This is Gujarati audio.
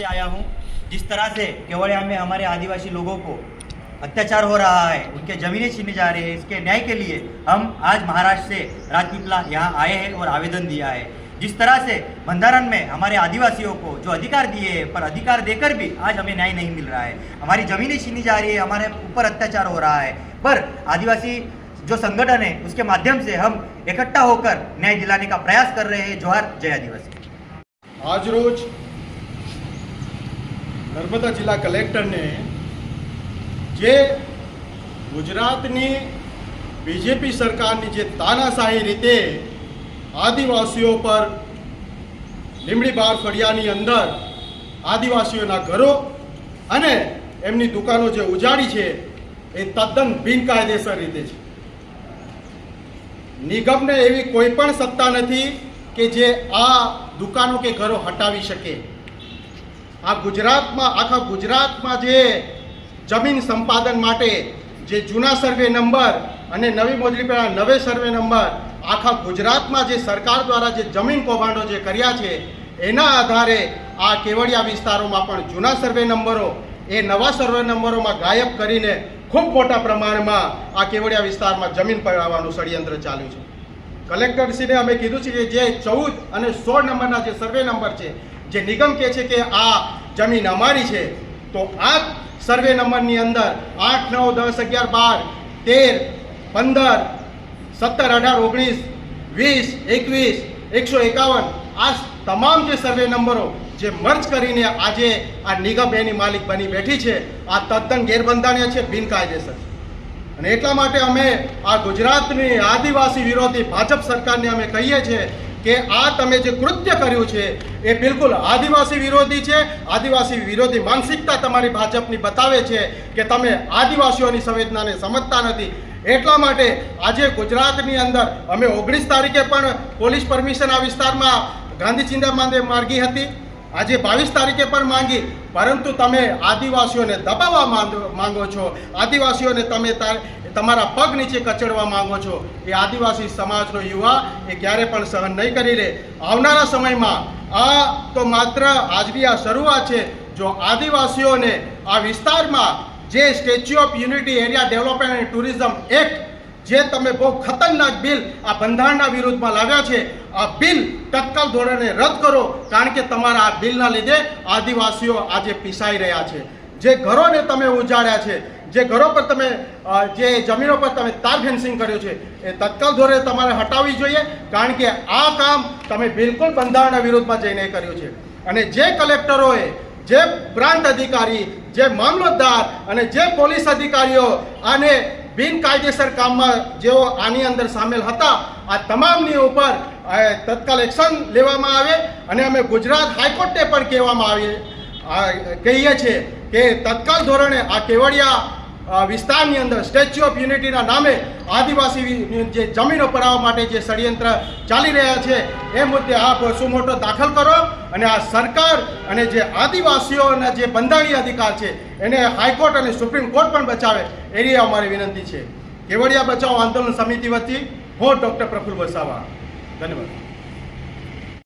से आया हूँ। जिस तरह से केवड़िया में हमारे आदिवासी लोगों को अत्याचार हो रहा है, उनके ज़मीनें छीनी जा रही है, इसके न्याय के लिए हम आज महाराष्ट्र से राजपीपला यहाँ आए हैं और आवेदन दिया है। जिस तरह से बंधारण में हमारे आदिवासियों को जो अधिकार दिए हैं, पर अधिकार देकर भी आज हमें न्याय नहीं मिल रहा है। हमारी ज़मीनें छीनी जा रही है, हमारे ऊपर अत्याचार हो रहा है, पर आदिवासी जो संगठन है उसके माध्यम से हम इकट्ठा होकर न्याय दिलाने का प्रयास कर रहे हैं। जोहार, जय आदिवासी। आज रोज नर्मदा जिला कलेक्टर ने जे गुजरातनी बीजेपी सरकारनी जे तानाशाही रीते आदिवासीओ पर લીમડી બાર ફળિયાની અંદર આદિવાસીઓના ઘરો અને એમની દુકાનો જે ઉજાડી છે એ તદ્દન બિનકાયદેસર રીતે છે। નિગમને એવી કોઈ પણ સત્તા નથી કે જે આ દુકાનો કે ઘરો હટાવી શકે। આ ગુજરાતમાં આખા ગુજરાતમાં જે જમીન સંપાદન માટે જે જૂના સર્વે નંબર અને નવી મોજણી પર નવે સર્વે નંબર આખા ગુજરાતમાં જે સરકાર દ્વારા જે જમીન કૌભાંડો જે કર્યા છે એના આધારે આ કેવડિયા વિસ્તારોમાં પણ જૂના સર્વે નંબરો એ નવા સર્વે નંબરોમાં ગાયબ કરીને ખૂબ મોટા પ્રમાણમાં આ કેવડિયા વિસ્તારમાં જમીન પડાવવાનું ષડયંત્ર ચાલ્યું છે। કલેક્ટરશ્રીને અમે કીધું છે કે જે 14 અને 16 નંબરના જે સર્વે નંબર છે, જે નિગમ કહે છે કે આ જમીન અમારી છે, તો આ સર્વે નંબરની અંદર 8, 9, 10, 11, 12, 13, 15, 17, 18, 19, 20, 21, 151 આ તમામ જે સર્વે નંબરો જે મર્જ કરીને આજે આ નિગમ એની માલિક બની બેઠી છે, આ તદ્દન ગેરબંધારણીય છે, બિનકાયદેસર છે। અને એટલા માટે અમે આ ગુજરાતની આદિવાસી વિરોધી ભાજપ સરકારને અમે કહીએ છીએ કે આ તમે જે કૃત્ય કર્યું છે એ બિલકુલ આદિવાસી વિરોધી છે। આદિવાસી વિરોધી માનસિકતા તમારી ભાજપની બતાવે છે કે તમે આદિવાસીઓની સંવેદનાને સમજતા નથી। એટલા માટે આજે ગુજરાતની અંદર અમે 19 તારીખે પણ પોલીસ પરમિશન આ વિસ્તારમાં ગાંધી ચિંતા માગી હતી, આજે 22 તારીખે પણ માંગી, પરંતુ તમે આદિવાસીઓને દબાવવા માંગો છો, આદિવાસીઓને તમે તમારા પગ નીચે કચડવા માંગો છો। એ આદિવાસી સમાજનો યુવા એ ક્યારે પણ સહન નહીં કરી લે। આવનારા સમયમાં આ તો માત્ર આજની આ શરૂઆત છે। જો આદિવાસીઓને આ વિસ્તારમાં જે statue of unity area development and tourism act જે તમે બહુ ખતરનાક બિલ આ બંધારણના વિરુદ્ધમાં લાવ્યા છે, આ બિલ તત્કાલ ધોરણે રદ કરો, કારણ કે તમારા આ બિલના લીધે આદિવાસીઓ આજે પીસાઈ રહ્યા છે। જે ઘરોને તમે ઉજાડ્યા છે, જે ઘરો પર તમે જે જમીનો પર તમે તાર ફેન્સિંગ કર્યું છે, એ તત્કાલ ધોરણે તમારે હટાવવી જોઈએ, કારણ કે આ કામ તમે બિલકુલ બંધારણના વિરુદ્ધમાં જઈને કર્યું છે। અને જે કલેક્ટરોએ, જે પ્રાંત અધિકારી, જે મામલતદાર અને જે પોલીસ અધિકારીઓ આને બિનકાયદેસર કામમાં જેઓ આની અંદર સામેલ હતા, આ તમામની ઉપર તત્કાલ એક્શન લેવામાં આવે। અને અમે ગુજરાત હાઈકોર્ટને પણ કહીએ છીએ કે તત્કાલ ધોરણે આ કેવડિયા વિસ્તારની અંદર સ્ટેચ્યુ ઓફ યુનિટીના નામે આદિવાસી જે જમીનો પડાવવા માટે જે ષડયંત્ર ચાલી રહ્યા છે એ મુદ્દે આપ સુમોટો દાખલ કરો અને આ સરકાર અને જે આદિવાસીઓના જે બંધારણીય અધિકાર છે એને હાઈકોર્ટ અને સુપ્રીમ કોર્ટ પણ બચાવે એવી અમારી વિનંતી છે। કેવડિયા બચાવ આંદોલન સમિતિ વતી હું ડૉક્ટર પ્રફુલ્લ વસાવા, ધન્યવાદ।